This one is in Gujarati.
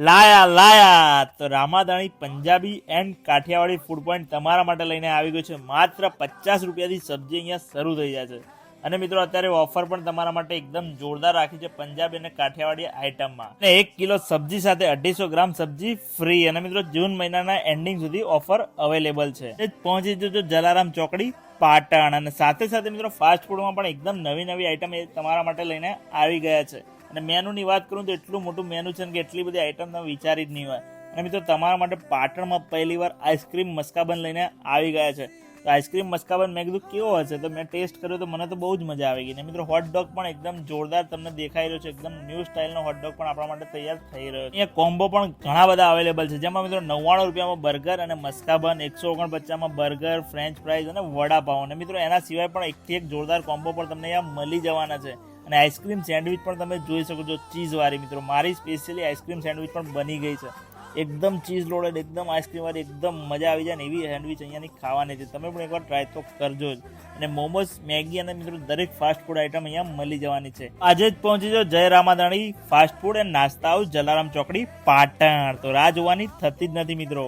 લાયા તો Ramadani Punjabi and Kathiawadi food point તમારા માટે લઈને આવી ગયું છે. માત્ર 50 રૂપિયાથી સબ્જી અહીંયા શરૂ થઈ જાય છે. અને મિત્રો અત્યારે ઓફર પણ તમારા માટે એકદમ જોરદાર રાખી છે પંજાબી અને કાઠિયાવાડી આઈટમમાં. અને 1 કિલો સબ્જી સાથે 250 ગ્રામ સબ્જી ફ્રી. અને મિત્રો જૂન મહિનાના એન્ડિંગ સુધી ઓફર અવેલેબલ છે. પહોંચી જજો જલારામ ચોકડી પાટણ. અને સાથે સાથે મિત્રો ફાસ્ટ ફૂડમાં પણ એકદમ નવી નવી આઈટમ તમારા માટે લઈને આવી ગયા છે. અને મેનુની વાત કરું તો એટલું મોટું મેનુ છે કે એટલી બધી આઈટમ તમે વિચારી જ નહીં હોય. અને મિત્રો તમારા માટે પાટણમાં પહેલી વાર આઈસ્ક્રીમ મસ્કાબન લઈને આવી ગયા છે. તો આઈસ્ક્રીમ મસ્કાબન મેં કીધું કેવો હશે, તો મેં ટેસ્ટ કર્યો તો મને તો બહુ જ મજા આવી ગઈ. ને મિત્રો હોટડોગ પણ એકદમ જોરદાર તમને દેખાઈ રહ્યો છે. એકદમ ન્યૂ સ્ટાઇલનો હોટડોગ પણ આપણા માટે તૈયાર થઈ રહ્યો છે. અહીંયા કોમ્બો પણ ઘણા બધા અવેલેબલ છે, જેમાં મિત્રો 99 રૂપિયામાં બર્ગર અને મસ્કાબન, 149 બર્ગર, ફ્રેન્ચ ફ્રાઈઝ અને વડાપાવ. અને મિત્રો એના સિવાય પણ એકથી એક જોરદાર કોમ્બો પણ તમને અહીંયા મળી જવાના છે. અને આઈસ્ક્રીમ સેન્ડવિચ પણ તમે જોઈ શકો છો ચીઝવાળી. મિત્રો મારી સ્પેશિયલી આઈસ્ક્રીમ સેન્ડવિચ પણ બની ગઈ છે. એકદમ ચીઝ લોડેડ, એકદમ આઈસ્ક્રીમ વાળી, એકદમ મજા આવી જાય ને એવી સેન્ડવિચ અહીંયાની ખાવાની છે. તમે પણ એકવાર ટ્રાય તો કરજો જ. અને મોમોઝ, મેગી અને મિત્રો દરેક ફાસ્ટ ફૂડ આઈટમ અહીંયા મળી જવાની છે. આજે જ પહોંચી જાઓ જય રામાદાણી ફાસ્ટ ફૂડ એન્ડ નાસ્તા હાઉસ, જલારામ ચોકડી પાટણ. તો રાહ જોવાની થતી જ નથી મિત્રો.